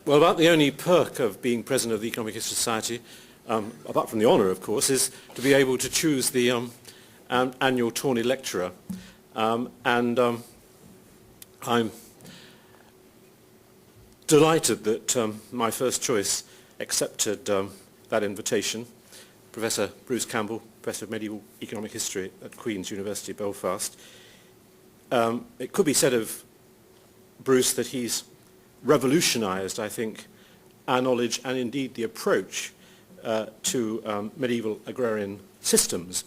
Well, about the only perk of being president of the Economic History Society, apart from the honour, of course, is to be able to choose the annual Tawney lecturer. I'm delighted that my first choice accepted that invitation, Professor Bruce Campbell, Professor of Medieval Economic History at Queen's University, Belfast. It could be said of Bruce that he's revolutionised, I think, our knowledge and indeed the approach to medieval agrarian systems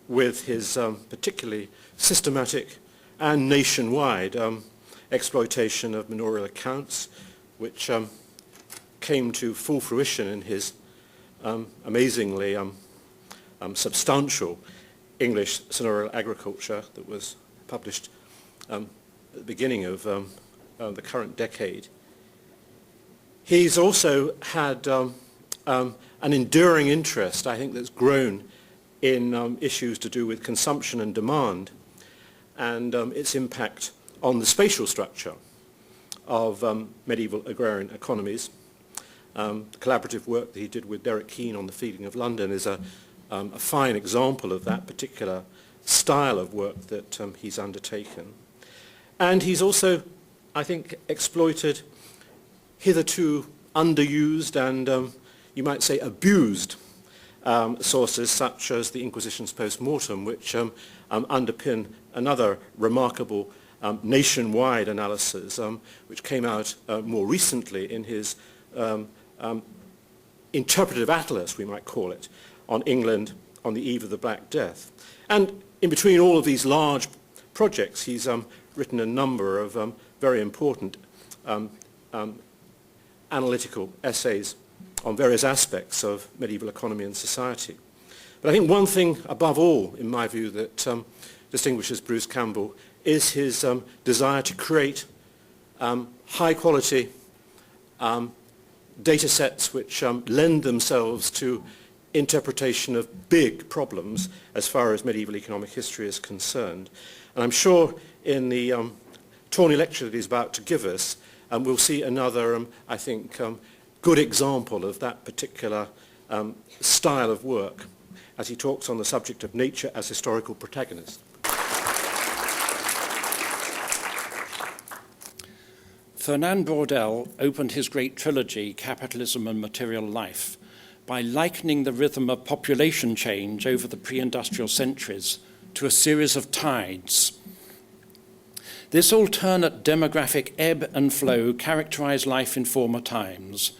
with his particularly systematic and nationwide exploitation of manorial accounts, which came to full fruition in his amazingly substantial English Scenarial Agriculture that was published at the beginning of the current decade. He's also had an enduring interest, I think, that's grown in issues to do with consumption and demand and its impact on the spatial structure of medieval agrarian economies. The collaborative work that he did with Derek Keane on the feeding of London is a fine example of that particular style of work that he's undertaken. And he's also, I think, exploited hitherto underused and you might say abused sources such as the Inquisition's post-mortem, which underpin another remarkable nationwide analysis, which came out more recently in his interpretive atlas, we might call it, on England on the eve of the Black Death. And in between all of these large projects, he's written a number of very important analytical essays on various aspects of medieval economy and society. But I think one thing above all, in my view, that distinguishes Bruce Campbell is his desire to create high-quality data sets which lend themselves to interpretation of big problems as far as medieval economic history is concerned. And I'm sure in the Tawney lecture that he's about to give us, we'll see another, I think, good example of that particular style of work as he talks on the subject of nature as historical protagonist. Fernand Braudel opened his great trilogy, Capitalism and Material Life, by likening the rhythm of population change over the pre-industrial centuries to a series of tides. This alternate demographic ebb and flow characterized life in former times,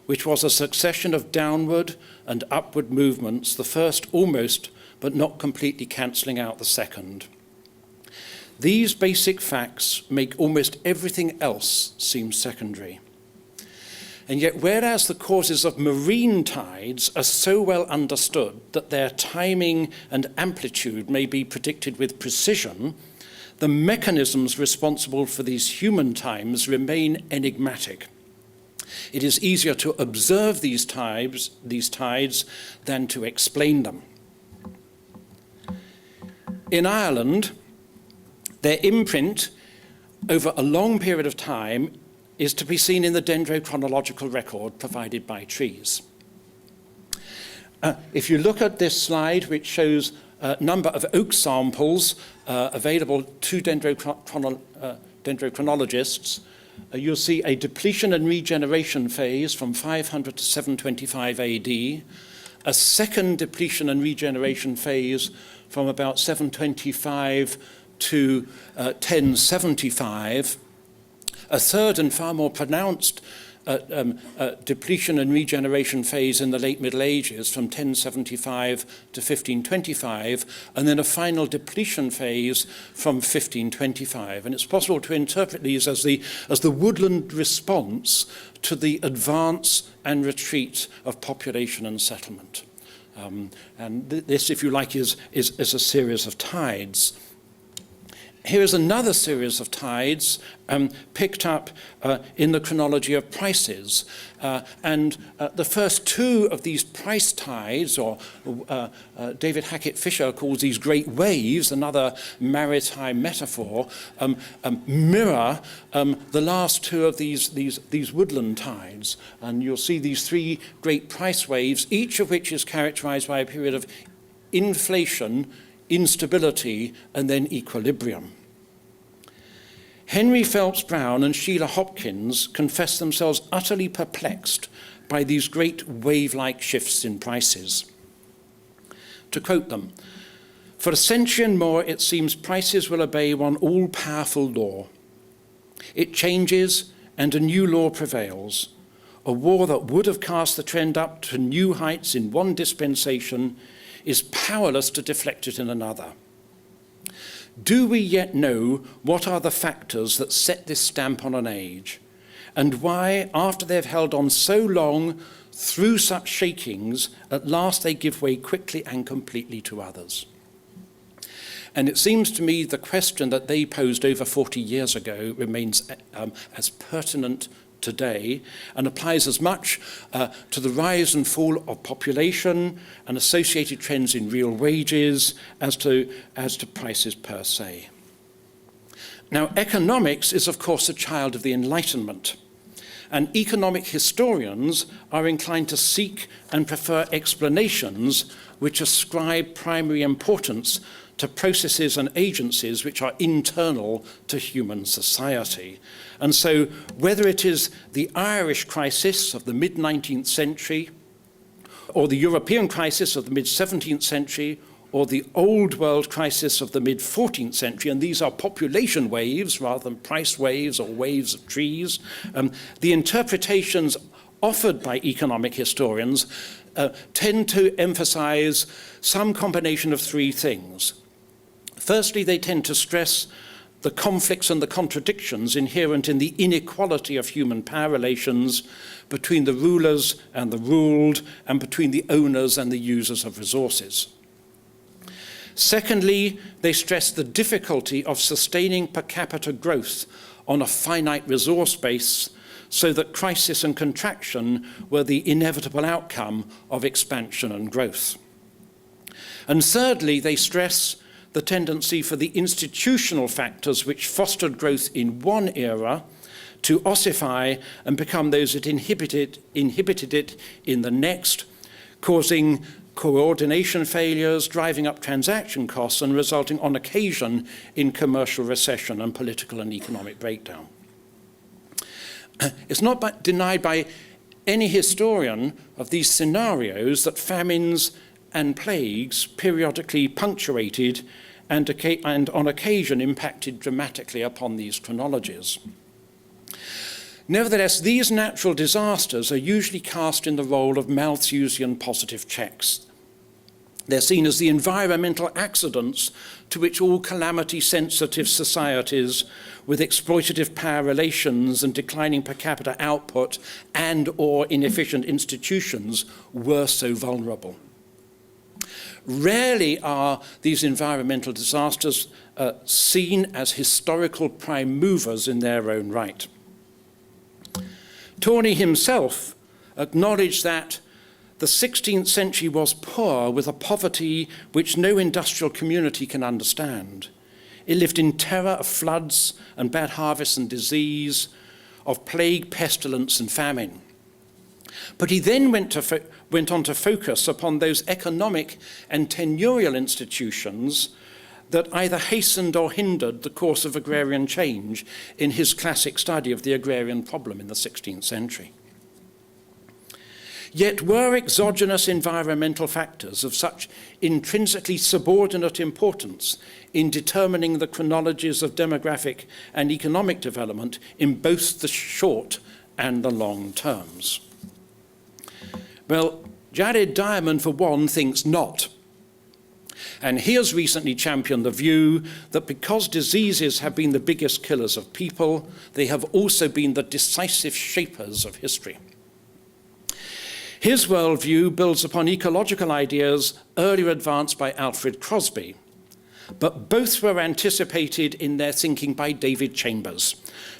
which was a succession of downward and upward movements, the first almost but not completely cancelling out the second. These basic facts make almost everything else seem secondary. And yet, whereas the causes of marine tides are so well understood that their timing and amplitude may be predicted with precision, the mechanisms responsible for these human times remain enigmatic. It is easier to observe these tides than to explain them. In Ireland, their imprint over a long period of time is to be seen in the dendrochronological record provided by trees. If you look at this slide, which shows a number of oak samples available to dendrochronologists, you'll see a depletion and regeneration phase from 500 to 725 AD, a second depletion and regeneration phase from about 725 to 1075, a third and far more pronounced depletion and regeneration phase in the late Middle Ages from 1075 to 1525, and then a final depletion phase from 1525. And it's possible to interpret these as the woodland response to the advance and retreat of population and settlement. And this, if you like, is a series of tides. Here is another series of tides picked up in the chronology of prices. And the first two of these price tides, or David Hackett Fisher calls these great waves, another maritime metaphor, mirror the last two of these woodland tides. And you'll see these three great price waves, each of which is characterized by a period of inflation, instability, and then equilibrium. Henry Phelps Brown and Sheila Hopkins confess themselves utterly perplexed by these great wave-like shifts in prices. To quote them, "For a century and more, it seems prices will obey one all-powerful law. It changes and a new law prevails. A war that would have cast the trend up to new heights in one dispensation is powerless to deflect it in another. Do we yet know what are the factors that set this stamp on an age, and why, after they've held on so long through such shakings, at last they give way quickly and completely to others?" And it seems to me the question that they posed over 40 years ago remains as pertinent today and applies as much to the rise and fall of population and associated trends in real wages as to prices per se. Now, economics is, of course, a child of the Enlightenment, and economic historians are inclined to seek and prefer explanations which ascribe primary importance to processes and agencies which are internal to human society. And so whether it is the Irish crisis of the mid-19th century, or the European crisis of the mid-17th century, or the Old World crisis of the mid-14th century, and these are population waves rather than price waves or waves of trees, the interpretations offered by economic historians tend to emphasize some combination of three things. Firstly, they tend to stress the conflicts and the contradictions inherent in the inequality of human power relations between the rulers and the ruled, and between the owners and the users of resources. Secondly, they stress the difficulty of sustaining per capita growth on a finite resource base, so that crisis and contraction were the inevitable outcome of expansion and growth. And thirdly, they stress the tendency for the institutional factors which fostered growth in one era to ossify and become those that inhibited it in the next, causing coordination failures, driving up transaction costs, and resulting on occasion in commercial recession and political and economic breakdown. It's not denied by any historian of these scenarios that famines and plagues periodically punctuated and on occasion impacted dramatically upon these chronologies. Nevertheless, these natural disasters are usually cast in the role of Malthusian positive checks. They're seen as the environmental accidents to which all calamity-sensitive societies with exploitative power relations and declining per capita output and/or inefficient institutions were so vulnerable. Rarely are these environmental disasters seen as historical prime movers in their own right. Tawney himself acknowledged that the 16th century was poor with a poverty which no industrial community can understand. It lived in terror of floods and bad harvests and disease, of plague, pestilence and famine. But he then went on to focus upon those economic and tenurial institutions that either hastened or hindered the course of agrarian change in his classic study of the agrarian problem in the 16th century. Yet were exogenous environmental factors of such intrinsically subordinate importance in determining the chronologies of demographic and economic development in both the short and the long terms? Well, Jared Diamond, for one, thinks not. And he has recently championed the view that because diseases have been the biggest killers of people, they have also been the decisive shapers of history. His worldview builds upon ecological ideas earlier advanced by Alfred Crosby, but both were anticipated in their thinking by David Chambers,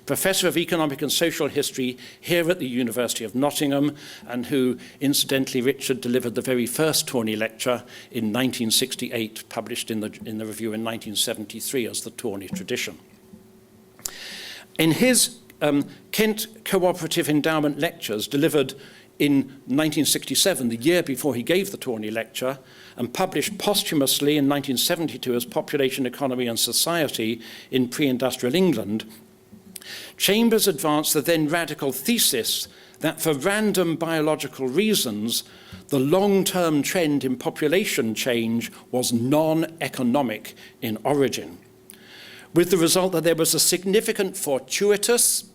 Professor of Economic and Social History here at the University of Nottingham, and who, incidentally, Richard delivered the very first Tawney lecture in 1968, published in the review in 1973 as the Tawney tradition. In his Kent Cooperative Endowment Lectures, delivered in 1967, the year before he gave the Tawney lecture, and published posthumously in 1972 as Population, Economy and Society in Pre-Industrial England, Chambers advanced the then radical thesis that for random biological reasons, the long-term trend in population change was non-economic in origin, with the result that there was a significant fortuitous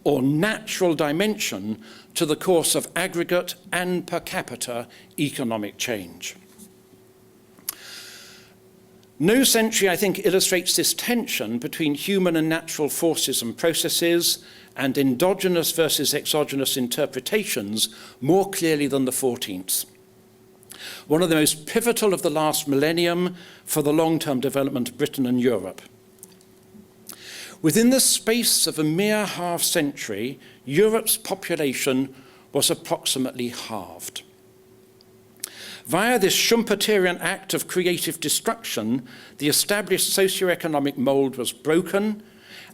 or natural dimension to the course of aggregate and per capita economic change. No century, I think, illustrates this tension between human and natural forces and processes and endogenous versus exogenous interpretations more clearly than the 14th. One of the most pivotal of the last millennium for the long-term development of Britain and Europe. Within the space of a mere half-century, Europe's population was approximately halved. Via this Schumpeterian act of creative destruction, the established socio-economic mould was broken,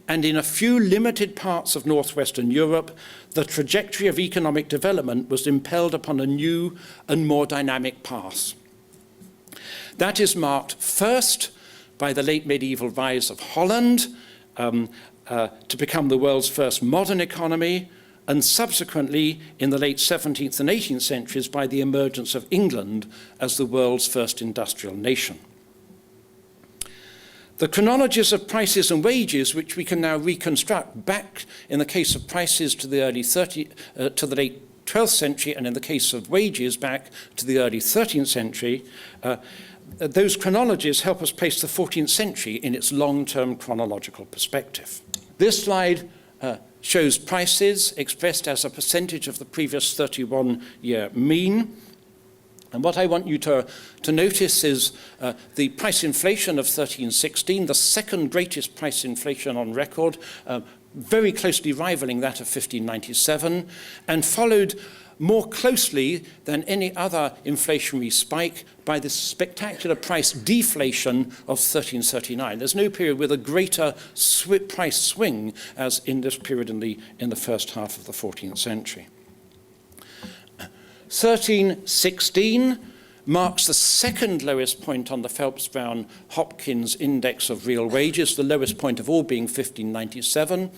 and in a few limited parts of northwestern Europe, the trajectory of economic development was impelled upon a new and more dynamic path. That is marked first by the late medieval rise of Holland to become the world's first modern economy, and subsequently in the late 17th and 18th centuries by the emergence of England as the world's first industrial nation. The chronologies of prices and wages, which we can now reconstruct back in the case of prices to the late 12th century, and in the case of wages back to the early 13th century, those chronologies help us place the 14th century in its long-term chronological perspective. This slide shows prices expressed as a percentage of the previous 31-year mean. And what I want you to notice is the price inflation of 1316, the second greatest price inflation on record, very closely rivaling that of 1597, and followed more closely than any other inflationary spike by the spectacular price deflation of 1339. There's no period with a greater price swing as in this period in the first half of the 14th century. 1316 marks the second lowest point on the Phelps-Brown-Hopkins index of real wages, the lowest point of all being 1597.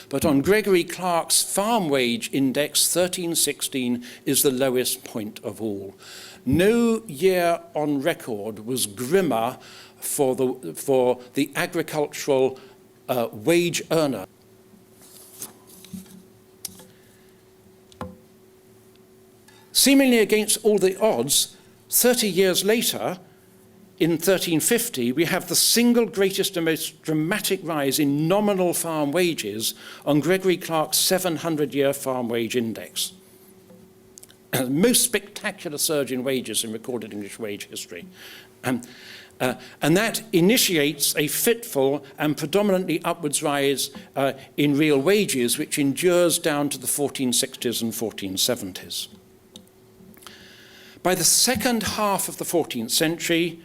But on Gregory Clark's farm wage index, 1316 is the lowest point of all. No year on record was grimmer for the agricultural wage earner. Seemingly against all the odds, 30 years later, in 1350, we have the single greatest and most dramatic rise in nominal farm wages on Gregory Clark's 700-year farm wage index. Most spectacular surge in wages in recorded English wage history. And that initiates a fitful and predominantly upwards rise in real wages, which endures down to the 1460s and 1470s. By the second half of the 14th century,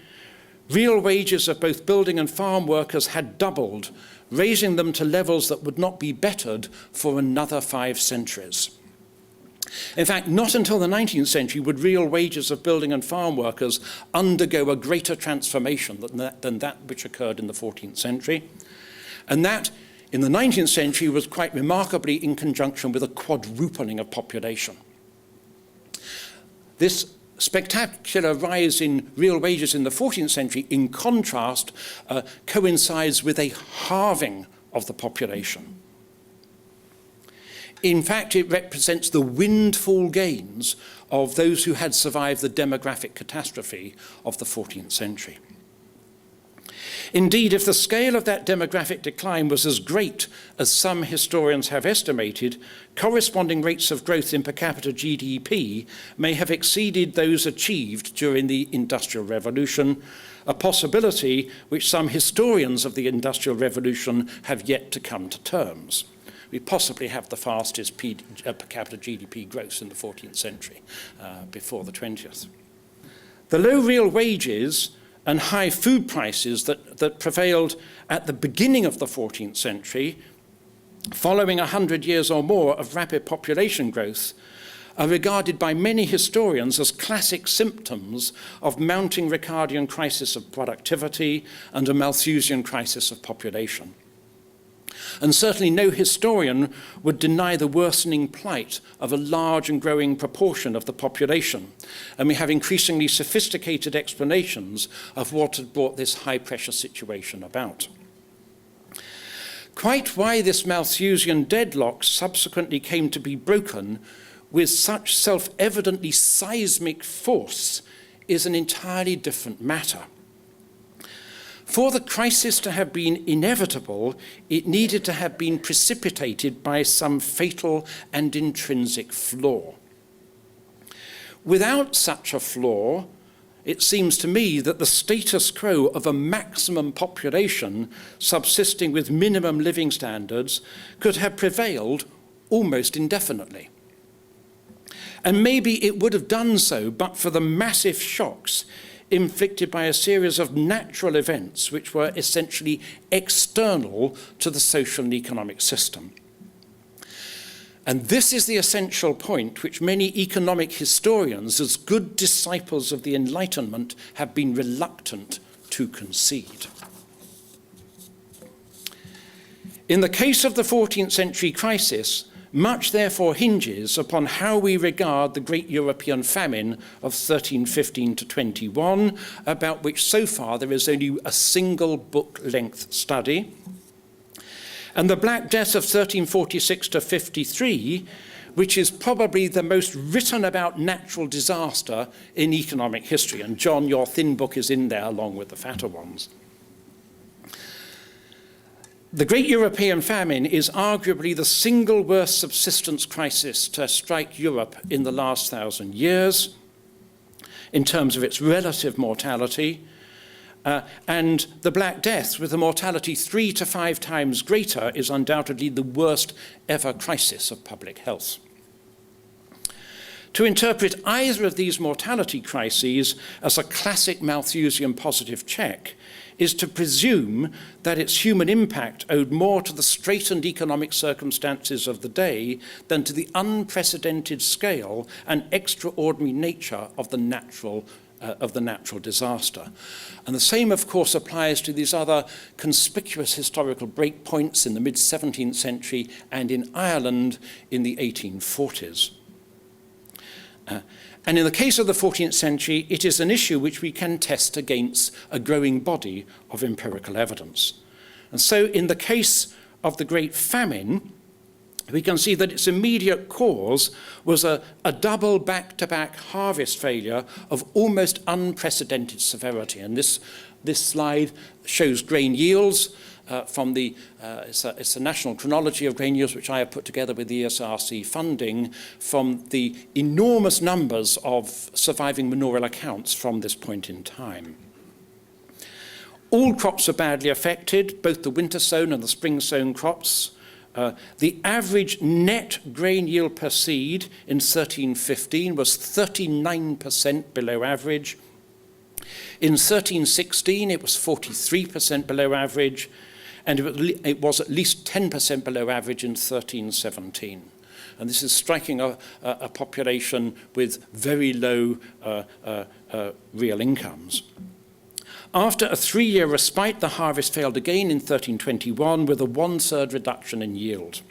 real wages of both building and farm workers had doubled, raising them to levels that would not be bettered for another 5 centuries. In fact, not until the 19th century would real wages of building and farm workers undergo a greater transformation than that which occurred in the 14th century. And that, in the 19th century, was quite remarkably in conjunction with a quadrupling of population. This spectacular rise in real wages in the 14th century, in contrast, coincides with a halving of the population. In fact, it represents the windfall gains of those who had survived the demographic catastrophe of the 14th century. Indeed, if the scale of that demographic decline was as great as some historians have estimated, corresponding rates of growth in per capita GDP may have exceeded those achieved during the Industrial Revolution, a possibility which some historians of the Industrial Revolution have yet to come to terms. We possibly have the fastest per capita GDP growth in the 14th century, before the 20th. The low real wages and high food prices that prevailed at the beginning of the 14th century, following 100 years or more of rapid population growth, are regarded by many historians as classic symptoms of mounting Ricardian crisis of productivity and a Malthusian crisis of population. And certainly no historian would deny the worsening plight of a large and growing proportion of the population, and we have increasingly sophisticated explanations of what had brought this high-pressure situation about. Quite why this Malthusian deadlock subsequently came to be broken with such self-evidently seismic force is an entirely different matter. For the crisis to have been inevitable, it needed to have been precipitated by some fatal and intrinsic flaw. Without such a flaw, it seems to me that the status quo of a maximum population subsisting with minimum living standards could have prevailed almost indefinitely. And maybe it would have done so but for the massive shocks inflicted by a series of natural events which were essentially external to the social and economic system. And this is the essential point which many economic historians, as good disciples of the Enlightenment, have been reluctant to concede. In the case of the 14th century crisis, much therefore hinges upon how we regard the great European famine of 1315 to 21, about which so far there is only a single book-length study, and the Black Death of 1346 to 53, which is probably the most written about natural disaster in economic history. And John, your thin book is in there along with the fatter ones. The Great European Famine is arguably the single worst subsistence crisis to strike Europe in the last 1,000 years in terms of its relative mortality, and the Black Death, with a mortality 3 to 5 times greater, is undoubtedly the worst ever crisis of public health. To interpret either of these mortality crises as a classic Malthusian positive check is to presume that its human impact owed more to the straitened economic circumstances of the day than to the unprecedented scale and extraordinary nature of the natural disaster. And the same, of course, applies to these other conspicuous historical breakpoints in the mid-17th century and in Ireland in the 1840s. And in the case of the 14th century, it is an issue which we can test against a growing body of empirical evidence. And so in the case of the Great Famine, we can see that its immediate cause was a double back-to-back harvest failure of almost unprecedented severity. And this slide shows grain yields from the, it's a national chronology of grain yields which I have put together with the ESRC funding from the enormous numbers of surviving manorial accounts from this point in time. All crops are badly affected, both the winter sown and the spring sown crops. The average net grain yield per seed in 1315 was 39% below average. In 1316, it was 43% below average, and it was at least 10% below average in 1317. And this is striking a population with very low real incomes. After a 3-year respite, the harvest failed again in 1321 with a 1/3 reduction in yield.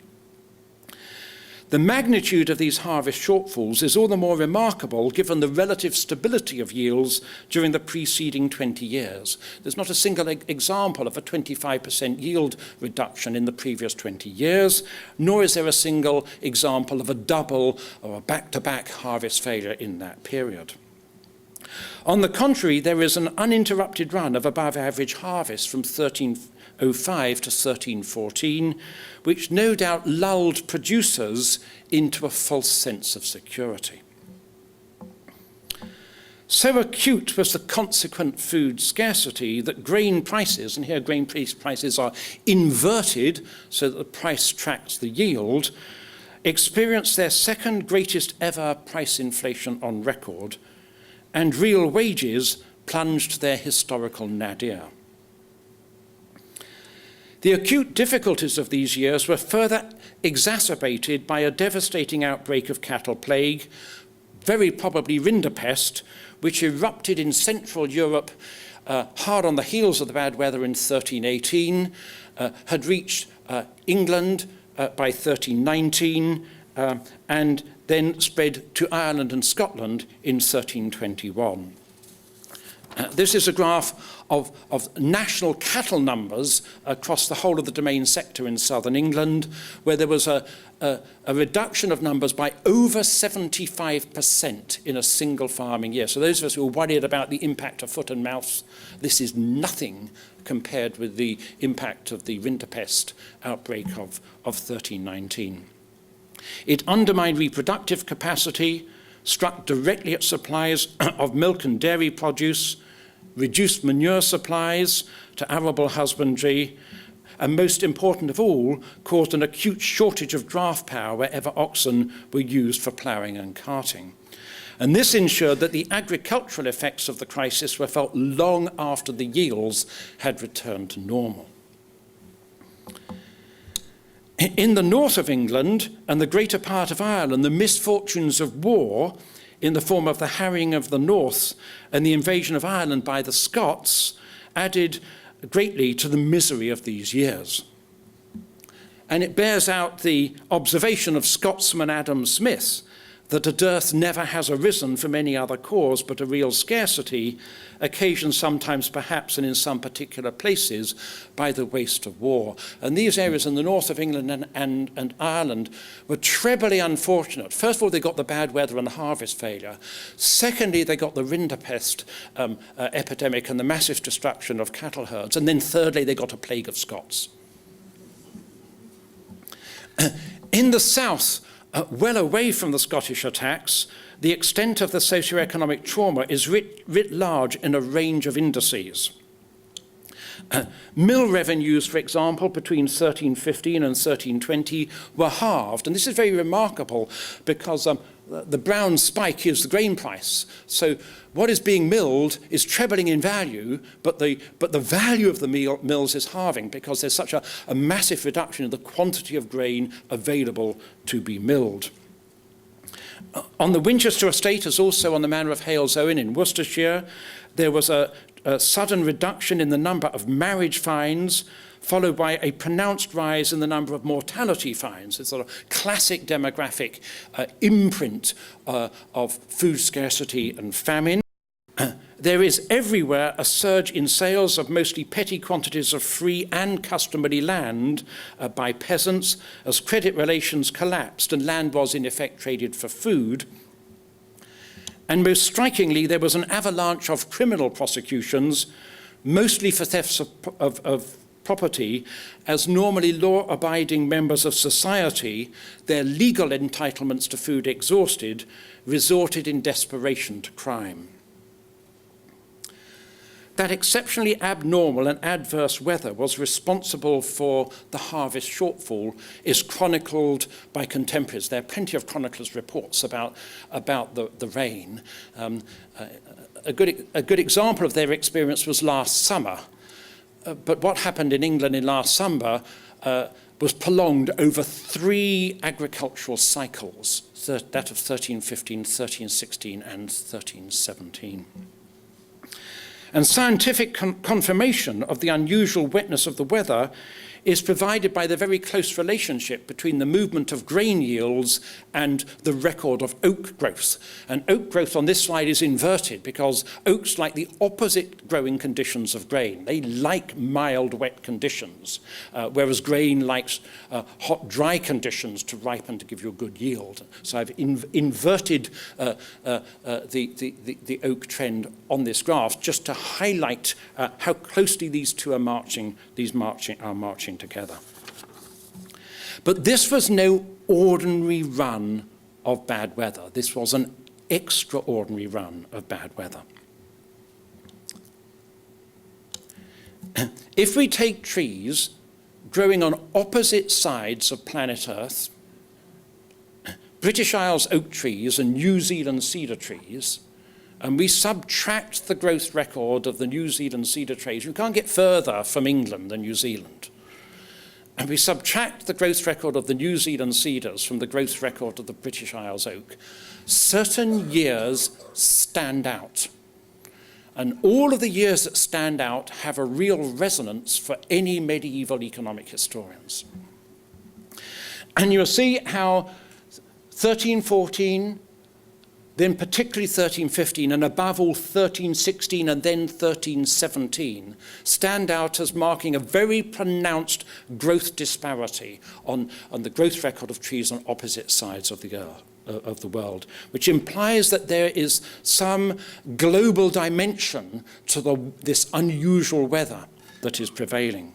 The magnitude of these harvest shortfalls is all the more remarkable given the relative stability of yields during the preceding 20 years. There's not a single example of a 25% yield reduction in the previous 20 years, nor is there a single example of a double or a back-to-back harvest failure in that period. On the contrary, there is an uninterrupted run of above-average harvest from 1305 to 1314, which no doubt lulled producers into a false sense of security. So acute was the consequent food scarcity that grain prices, and here grain prices are inverted so that the price tracks the yield, experienced their second greatest ever price inflation on record, and real wages plunged to their historical nadir. The acute difficulties of these years were further exacerbated by a devastating outbreak of cattle plague, very probably rinderpest, which erupted in Central Europe hard on the heels of the bad weather in 1318, had reached England by 1319, and then spread to Ireland and Scotland in 1321. This is a graph of national cattle numbers across the whole of the domain sector in southern England, where there was a reduction of numbers by over 75% in a single farming year. So those of us who are worried about the impact of foot and mouth, this is nothing compared with the impact of the rinderpest outbreak of 1319. It undermined reproductive capacity, struck directly at supplies of milk and dairy produce, reduced manure supplies to arable husbandry, and most important of all, caused an acute shortage of draft power wherever oxen were used for ploughing and carting. And this ensured that the agricultural effects of the crisis were felt long after the yields had returned to normal. In the north of England and the greater part of Ireland, the misfortunes of war in the form of the harrying of the north and the invasion of Ireland by the Scots added greatly to the misery of these years. And it bears out the observation of Scotsman Adam Smith that a dearth never has arisen from any other cause but a real scarcity, occasioned sometimes perhaps and in some particular places by the waste of war. And these areas in the north of England and Ireland were trebly unfortunate. First of all, they got the bad weather and the harvest failure. Secondly, they got the rinderpest epidemic and the massive destruction of cattle herds. And then thirdly, they got a plague of Scots. In the south, well away from the Scottish attacks, the extent of the socio-economic trauma is writ large in a range of indices. Mill revenues, for example, between 1315 and 1320 were halved. And this is very remarkable because the brown spike is the grain price. So what is being milled is trebling in value, but the value of the mills is halving because there's such a massive reduction in the quantity of grain available to be milled. On the Winchester estate, as also on the manor of Hales Owen in Worcestershire, there was a sudden reduction in the number of marriage fines, followed by a pronounced rise in the number of mortality fines. It's a sort of classic demographic imprint of food scarcity and famine. There is everywhere a surge in sales of mostly petty quantities of free and customary land by peasants as credit relations collapsed and land was in effect traded for food. And most strikingly, there was an avalanche of criminal prosecutions, mostly for thefts of property, as normally law-abiding members of society, their legal entitlements to food exhausted, resorted in desperation to crime. That exceptionally abnormal and adverse weather was responsible for the harvest shortfall is chronicled by contemporaries. There are plenty of chroniclers' reports about the rain. A good example of their experience was last summer. But what happened in England in last summer was prolonged over 3 agricultural cycles, that of 1315, 1316, and 1317. And scientific confirmation of the unusual wetness of the weather is provided by the very close relationship between the movement of grain yields and the record of oak growth. And oak growth on this slide is inverted because oaks like the opposite growing conditions of grain. They like mild, wet conditions, whereas grain likes hot, dry conditions to ripen to give you a good yield. So I've inverted the oak trend on this graph just to highlight how closely these two are marching together. But this was no ordinary run of bad weather. This was an extraordinary run of bad weather. If we take trees growing on opposite sides of planet Earth, British Isles oak trees and New Zealand cedar trees, and we subtract the growth record of the New Zealand cedar trees, you can't get further from England than New Zealand, and we subtract the growth record of the New Zealand cedars from the growth record of the British Isles oak, certain years stand out. And all of the years that stand out have a real resonance for any medieval economic historians. And you'll see how 1314, then particularly 1315, and above all 1316 and then 1317, stand out as marking a very pronounced growth disparity on the growth record of trees on opposite sides of the earth. Of the world, which implies that there is some global dimension to this unusual weather that is prevailing.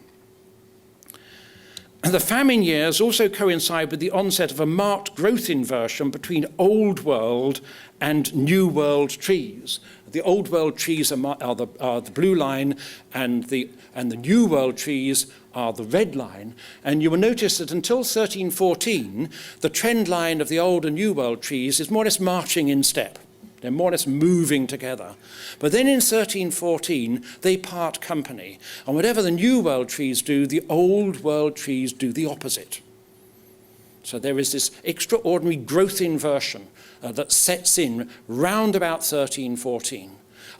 And the famine years also coincide with the onset of a marked growth inversion between Old World and New World trees. The Old World trees are the blue line, and the New World trees are the red line. And you will notice that until 1314, the trend line of the Old and New World trees is more or less marching in step. They're more or less moving together. But then in 1314, they part company. And whatever the New World trees do, the Old World trees do the opposite. So there is this extraordinary growth inversion that sets in round about 1314.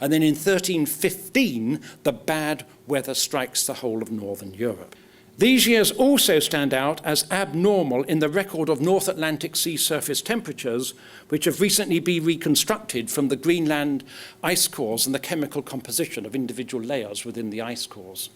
And then in 1315, the bad weather strikes the whole of northern Europe. These years also stand out as abnormal in the record of North Atlantic sea surface temperatures, which have recently been reconstructed from the Greenland ice cores and the chemical composition of individual layers within the ice cores.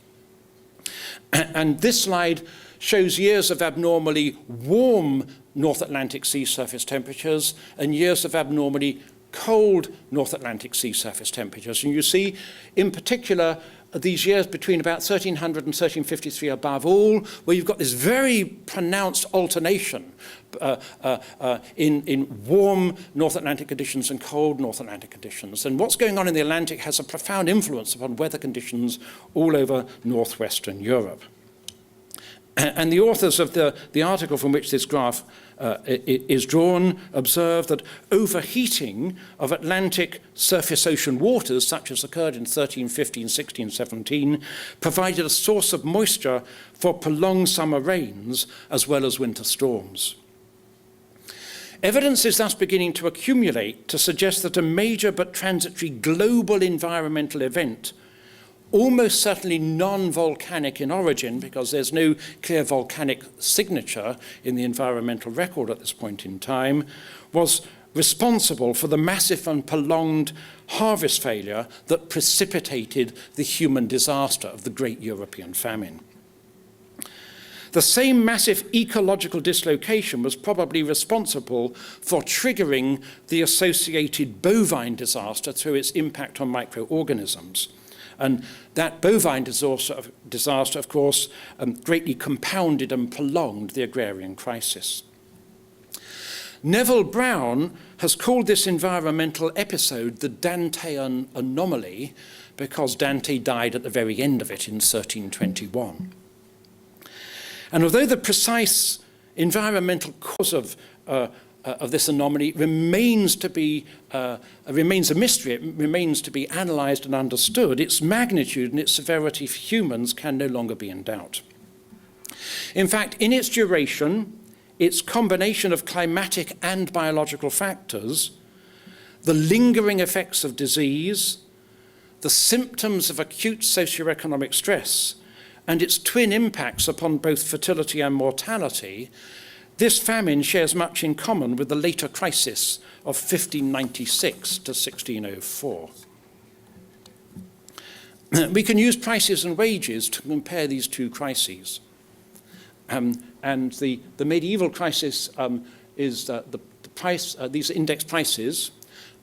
And this slide shows years of abnormally warm North Atlantic sea surface temperatures and years of abnormally cold North Atlantic sea surface temperatures. And you see, in particular, these years between about 1300 and 1353 above all, where you've got this very pronounced alternation in warm North Atlantic conditions and cold North Atlantic conditions. And what's going on in the Atlantic has a profound influence upon weather conditions all over northwestern Europe. And the authors of the article from which this graph is drawn observe that overheating of Atlantic surface ocean waters, such as occurred in 1315, 16, 17, provided a source of moisture for prolonged summer rains as well as winter storms. Evidence is thus beginning to accumulate to suggest that a major but transitory global environmental event, almost certainly non-volcanic in origin, because there's no clear volcanic signature in the environmental record at this point in time, was responsible for the massive and prolonged harvest failure that precipitated the human disaster of the Great European Famine. The same massive ecological dislocation was probably responsible for triggering the associated bovine disaster through its impact on microorganisms. And that bovine disaster, of course, greatly compounded and prolonged the agrarian crisis. Neville Brown has called this environmental episode the Dantean anomaly because Dante died at the very end of it in 1321. And although the precise environmental cause of this anomaly remains a mystery, it remains to be analysed and understood, its magnitude and its severity for humans can no longer be in doubt. In fact, in its duration, its combination of climatic and biological factors, the lingering effects of disease, the symptoms of acute socioeconomic stress, and its twin impacts upon both fertility and mortality, this famine shares much in common with the later crisis of 1596 to 1604. We can use prices and wages to compare these two crises. And the medieval crisis is the price, these are index prices,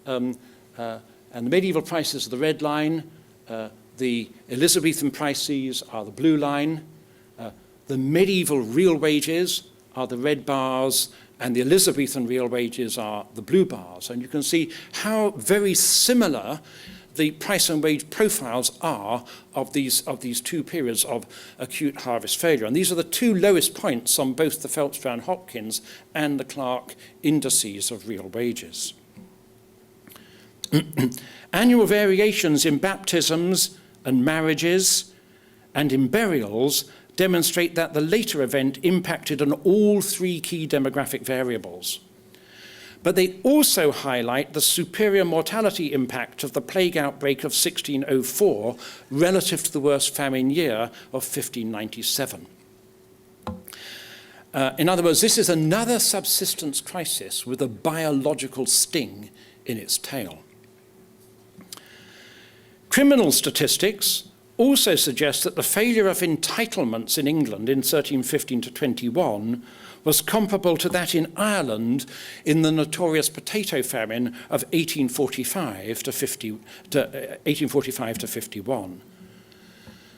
and the medieval prices are the red line, the Elizabethan prices are the blue line, the medieval real wages are the red bars, and the Elizabethan real wages are the blue bars. And you can see how very similar the price and wage profiles are of these two periods of acute harvest failure. And these are the two lowest points on both the Phelps-Brown-Hopkins and the Clark indices of real wages. Annual variations in baptisms and marriages and in burials demonstrate that the later event impacted on all three key demographic variables. But they also highlight the superior mortality impact of the plague outbreak of 1604 relative to the worst famine year of 1597. In other words, this is another subsistence crisis with a biological sting in its tail. Criminal statistics also suggest that the failure of entitlements in England in 1315 to 21 was comparable to that in Ireland in the notorious potato famine of 1845 to 51.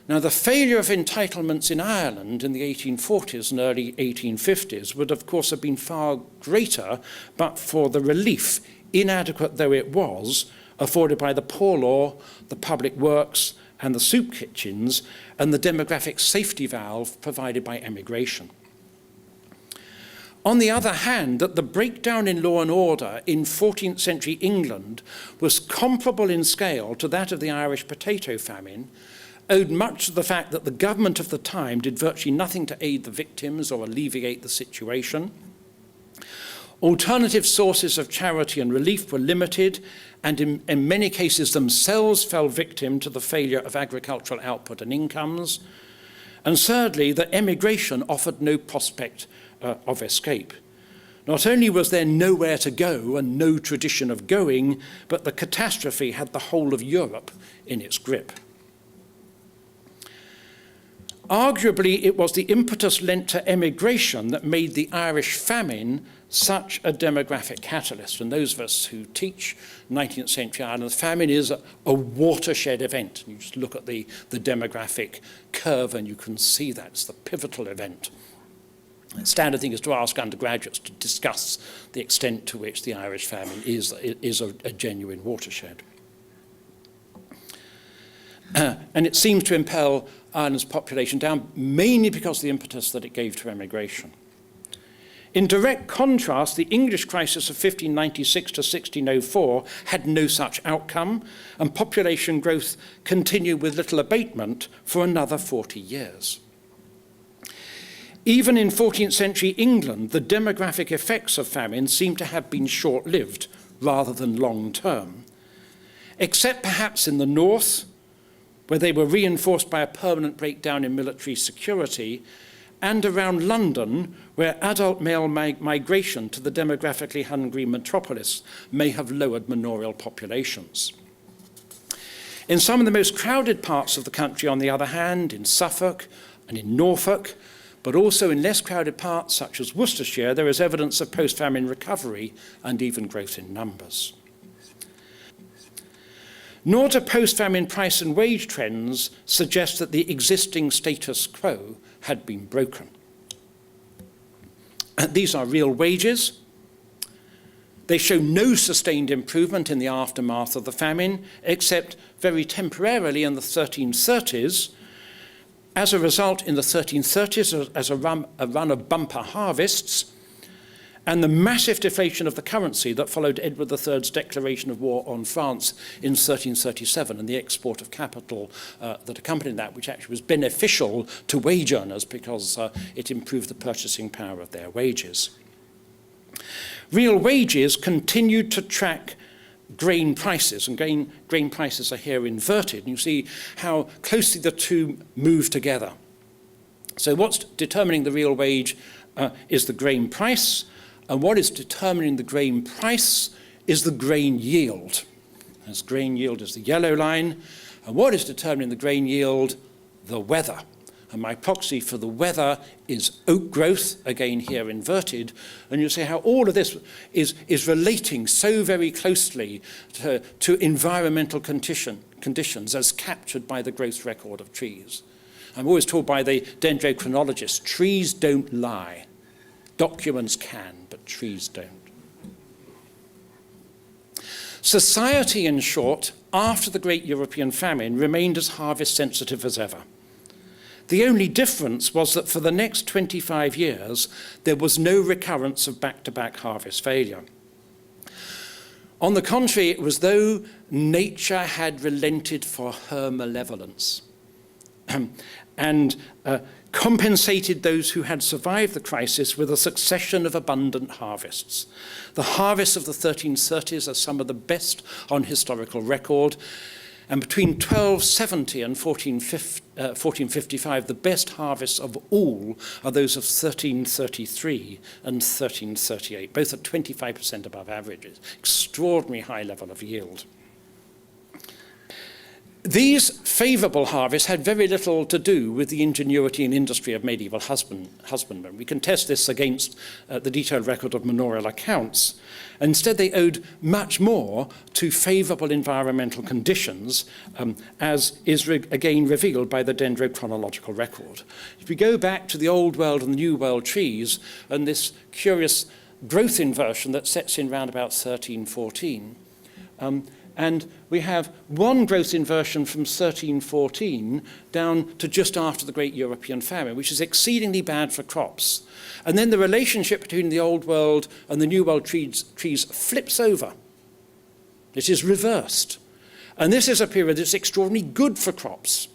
Now, the failure of entitlements in Ireland in the 1840s and early 1850s would, of course, have been far greater, but for the relief, inadequate though it was, afforded by the poor law, the public works, and the soup kitchens, and the demographic safety valve provided by emigration. On the other hand, that the breakdown in law and order in 14th century England was comparable in scale to that of the Irish potato famine, owed much to the fact that the government of the time did virtually nothing to aid the victims or alleviate the situation. Alternative sources of charity and relief were limited, and in many cases themselves fell victim to the failure of agricultural output and incomes. And thirdly, that emigration offered no prospect of escape. Not only was there nowhere to go and no tradition of going, but the catastrophe had the whole of Europe in its grip. Arguably, it was the impetus lent to emigration that made the Irish famine such a demographic catalyst. And those of us who teach 19th century Ireland, the famine is a watershed event. You just look at the demographic curve and you can see that. It's the pivotal event. The standard thing is to ask undergraduates to discuss the extent to which the Irish famine is a genuine watershed. And it seems to impel Ireland's population down, mainly because of the impetus that it gave to emigration. In direct contrast, the English crisis of 1596 to 1604 had no such outcome, and population growth continued with little abatement for another 40 years. Even in 14th century England, the demographic effects of famine seem to have been short-lived rather than long-term, except perhaps in the north, where they were reinforced by a permanent breakdown in military security, and around London, where adult male migration to the demographically hungry metropolis may have lowered manorial populations. In some of the most crowded parts of the country, on the other hand, in Suffolk and in Norfolk, but also in less crowded parts such as Worcestershire, there is evidence of post-famine recovery and even growth in numbers. Nor do post-famine price and wage trends suggest that the existing status quo had been broken. These are real wages. They show no sustained improvement in the aftermath of the famine, except very temporarily in the 1330s. As a result, in the 1330s, as a run of bumper harvests, and the massive deflation of the currency that followed Edward III's declaration of war on France in 1337 and the export of capital that accompanied that, which actually was beneficial to wage earners because it improved the purchasing power of their wages. Real wages continued to track grain prices, and grain prices are here inverted, and you see how closely the two move together. So what's determining the real wage is the grain price, and what is determining the grain price is the grain yield. As grain yield is the yellow line, and what is determining the grain yield? The weather. And my proxy for the weather is oak growth, again here inverted, and you'll see how all of this is relating so very closely to environmental conditions as captured by the growth record of trees. I'm always told by the dendrochronologists, trees don't lie. Documents can, but trees don't. Society, in short, after the Great European Famine, remained as harvest sensitive as ever. The only difference was that for the next 25 years, there was no recurrence of back-to-back harvest failure. On the contrary, it was though nature had relented for her malevolence and compensated those who had survived the crisis with a succession of abundant harvests. The harvests of the 1330s are some of the best on historical record, and between 1270 and 1455, the best harvests of all are those of 1333 and 1338, both at 25% above averages. Extraordinary high level of yield. These favourable harvests had very little to do with the ingenuity and industry of medieval husbandmen. We can test this against the detailed record of manorial accounts. Instead, they owed much more to favourable environmental conditions, as is again revealed by the dendrochronological record. If we go back to the Old World and the New World trees, and this curious growth inversion that sets in round about 1314, and we have one growth inversion from 1314 down to just after the Great European Famine, which is exceedingly bad for crops. And then the relationship between the Old World and the New World trees flips over. It is reversed. And this is a period that's extraordinarily good for crops.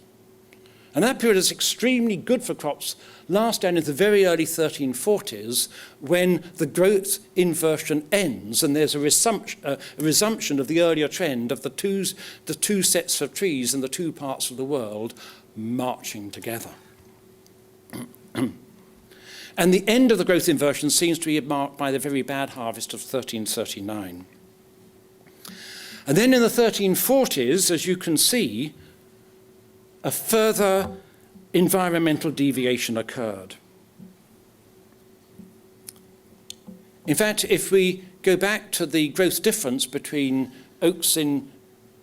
And that period is extremely good for crops last down into the very early 1340s, when the growth inversion ends and there's a resumption of the earlier trend of the two sets of trees in the two parts of the world marching together. And the end of the growth inversion seems to be marked by the very bad harvest of 1339. And then in the 1340s, as you can see, a further environmental deviation occurred. In fact, if we go back to the growth difference between oaks in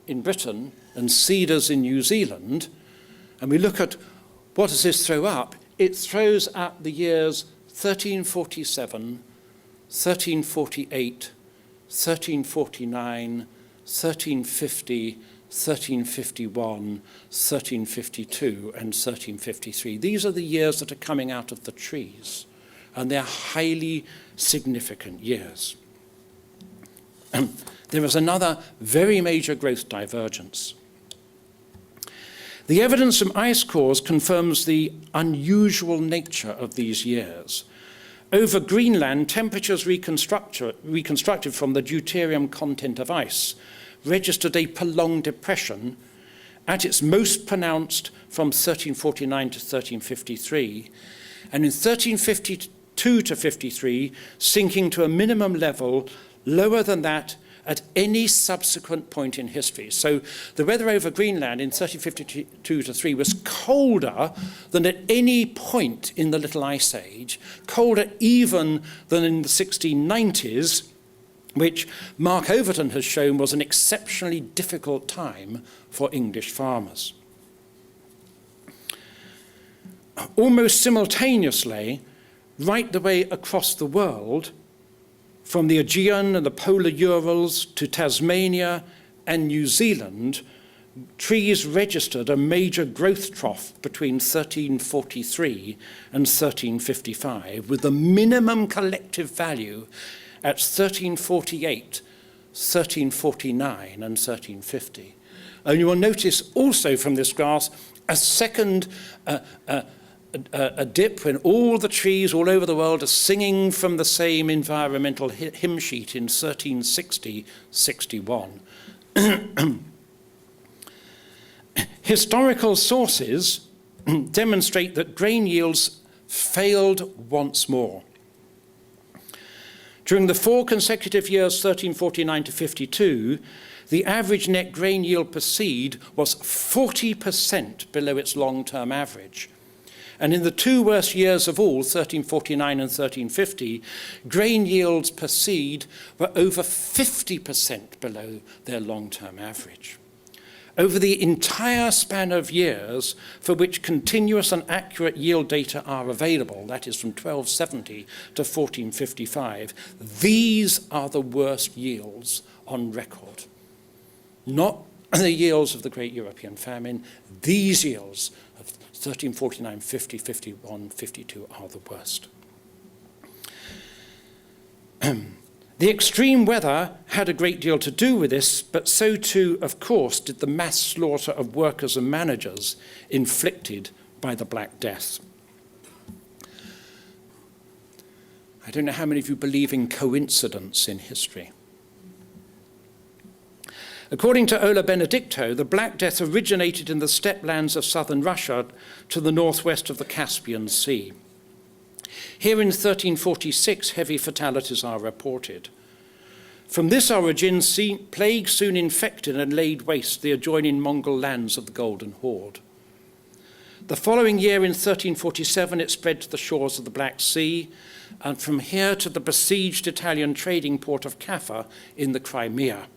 Britain and cedars in New Zealand, and we look at what does this throw up, it throws up the years 1347, 1348, 1349, 1350, 1351, 1352, and 1353. These are the years that are coming out of the trees, and they're highly significant years. There is another very major growth divergence. The evidence from ice cores confirms the unusual nature of these years. Over Greenland, temperatures reconstructed from the deuterium content of ice registered a prolonged depression, at its most pronounced from 1349 to 1353, and in 1352 to 53, sinking to a minimum level lower than that at any subsequent point in history. So the weather over Greenland in 1352 to 3 was colder than at any point in the Little Ice Age, colder even than in the 1690s, which Mark Overton has shown was an exceptionally difficult time for English farmers. Almost simultaneously, right the way across the world, from the Aegean and the polar Urals to Tasmania and New Zealand, trees registered a major growth trough between 1343 and 1355, with the minimum collective value at 1348, 1349, and 1350. And you will notice also from this graph a second a dip when all the trees all over the world are singing from the same environmental hymn sheet in 1360-61. Historical sources demonstrate that grain yields failed once more. During the 4 consecutive years, 1349 to 52, the average net grain yield per seed was 40% below its long-term average. And in the 2 worst years of all, 1349 and 1350, grain yields per seed were over 50% below their long-term average. over the entire span of years for which continuous and accurate yield data are available, that is from 1270 to 1455, these are the worst yields on record. Not the yields of the Great European Famine, these yields of 1349, 50, 51, 52 are the worst. The extreme weather had a great deal to do with this, but so too, of course, did the mass slaughter of workers and managers inflicted by the Black Death. I don't know how many of you believe in coincidence in history. According to Ola Benedicto, the Black Death originated in the steppe lands of southern Russia to the northwest of the Caspian Sea. Here in 1346, heavy fatalities are reported. From this origin, plague soon infected and laid waste the adjoining Mongol lands of the Golden Horde. The following year, in 1347, it spread to the shores of the Black Sea, and from here to the besieged Italian trading port of Kaffa in the Crimea,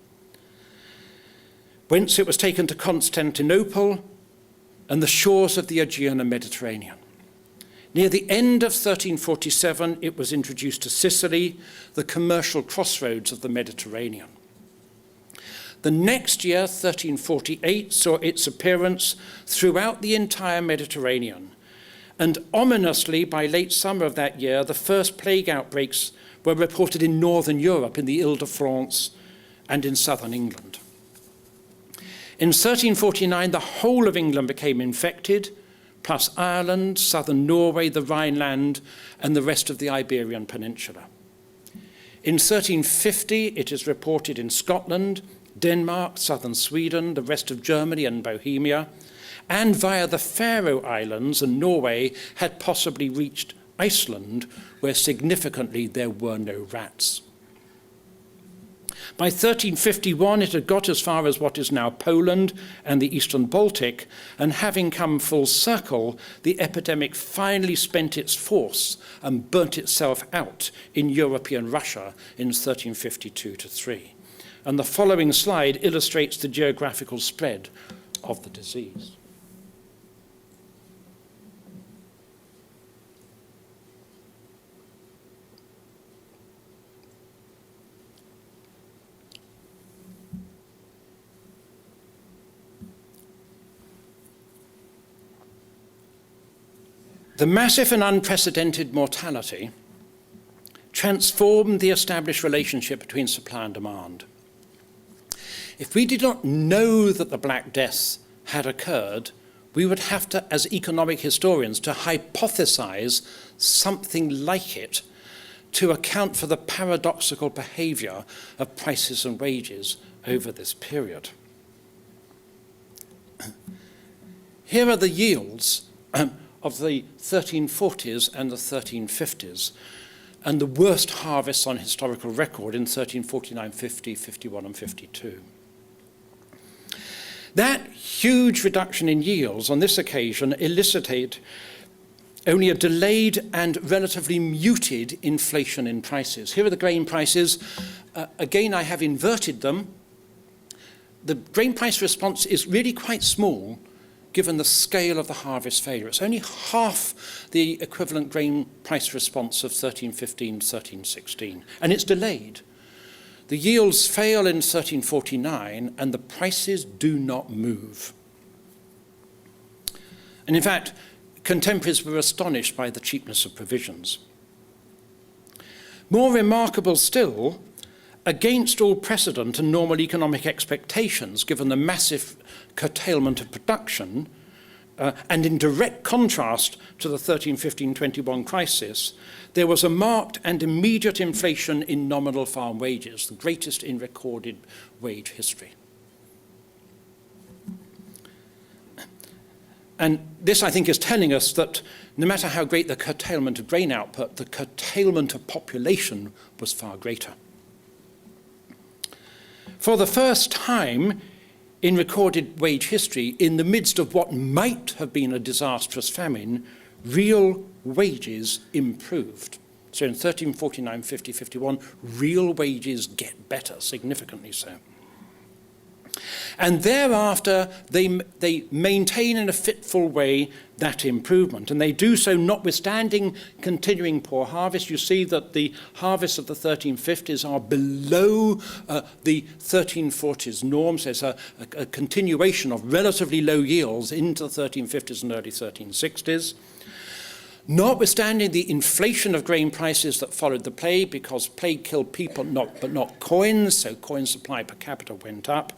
whence it was taken to Constantinople and the shores of the Aegean and Mediterranean. Near the end of 1347, it was introduced to Sicily, the commercial crossroads of the Mediterranean. The next year, 1348, saw its appearance throughout the entire Mediterranean. And ominously, by late summer of that year, the first plague outbreaks were reported in northern Europe, in the Ile-de-France and in southern England. In 1349, the whole of England became infected, plus Ireland, southern Norway, the Rhineland, and the rest of the Iberian Peninsula. In 1350, it is reported in Scotland, Denmark, southern Sweden, the rest of Germany and Bohemia, and via the Faroe Islands and Norway had possibly reached Iceland, where significantly there were no rats. By 1351, it had got as far as what is now Poland and the Eastern Baltic, and having come full circle, the epidemic finally spent its force and burnt itself out in European Russia in 1352-3. And the following slide illustrates the geographical spread of the disease. The massive and unprecedented mortality transformed the established relationship between supply and demand. If we did not know that the Black Death had occurred, we would have to, as economic historians, to hypothesize something like it to account for the paradoxical behavior of prices and wages over this period. Here are the yields of the 1340s and the 1350s, and the worst harvests on historical record in 1349, 50, 51, and 52. That huge reduction in yields on this occasion elicited only a delayed and relatively muted inflation in prices. Here are the grain prices. Again, I have inverted them. The grain price response is really quite small, given the scale of the harvest failure. It's only half the equivalent grain price response of 1315, 1316, and it's delayed. The yields fail in 1349, and the prices do not move. And in fact, contemporaries were astonished by the cheapness of provisions. More remarkable still, against all precedent and normal economic expectations, given the massive curtailment of production, and in direct contrast to the 1315-21 crisis, there was a marked and immediate inflation in nominal farm wages, the greatest in recorded wage history. And this, I think, is telling us that no matter how great the curtailment of grain output, the curtailment of population was far greater. For the first time in recorded wage history, in the midst of what might have been a disastrous famine, real wages improved. So in 1349, 50, 51, real wages get better, significantly so. And thereafter, they maintain in a fitful way that improvement. And they do so notwithstanding continuing poor harvest. You see that the harvests of the 1350s are below the 1340s norms. There's a continuation of relatively low yields into the 1350s and early 1360s. Notwithstanding the inflation of grain prices that followed the plague, because plague killed people but not coins, so coin supply per capita went up,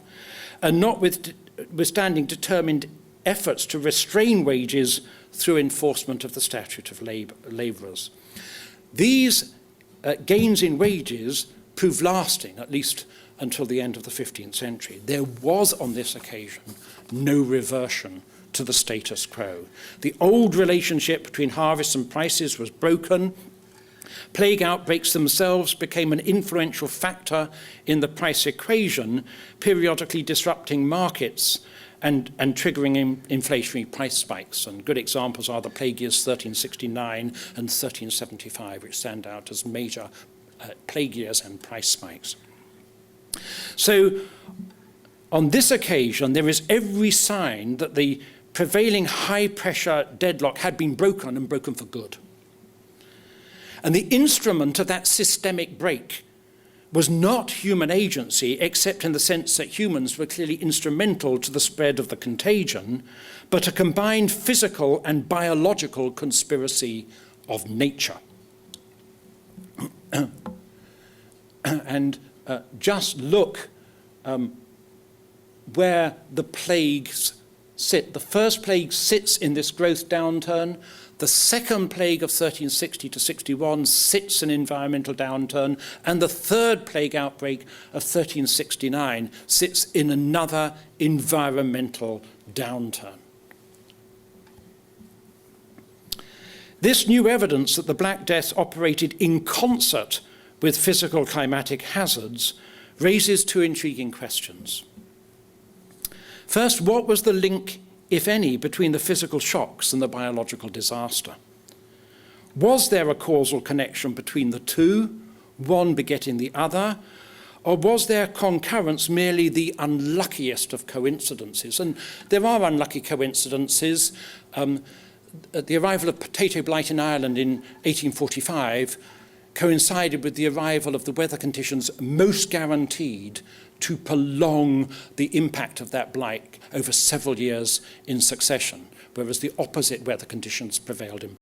and notwithstanding determined efforts to restrain wages through enforcement of the statute of labourers. These gains in wages proved lasting, at least until the end of the 15th century. There was, on this occasion, no reversion to the status quo. The old relationship between harvests and prices was broken. Plague outbreaks themselves became an influential factor in the price equation, periodically disrupting markets and triggering inflationary price spikes. And good examples are the plague years 1369 and 1375, which stand out as major plague years and price spikes. So on this occasion, there is every sign that the prevailing high-pressure deadlock had been broken, and broken for good. And the instrument of that systemic break was not human agency, except in the sense that humans were clearly instrumental to the spread of the contagion, but a combined physical and biological conspiracy of nature. And just look where the plagues sit. The first plague sits in this growth downturn. The second plague of 1360 to 61 sits in environmental downturn. And the third plague outbreak of 1369 sits in another environmental downturn. This new evidence that the Black Death operated in concert with physical climatic hazards raises two intriguing questions. First, what was the link, if any, between the physical shocks and the biological disaster? Was there a causal connection between the two, one begetting the other, or was their concurrence merely the unluckiest of coincidences? And there are unlucky coincidences. The arrival of potato blight in Ireland in 1845 coincided with the arrival of the weather conditions most guaranteed to prolong the impact of that blight over several years in succession, whereas the opposite weather conditions prevailed in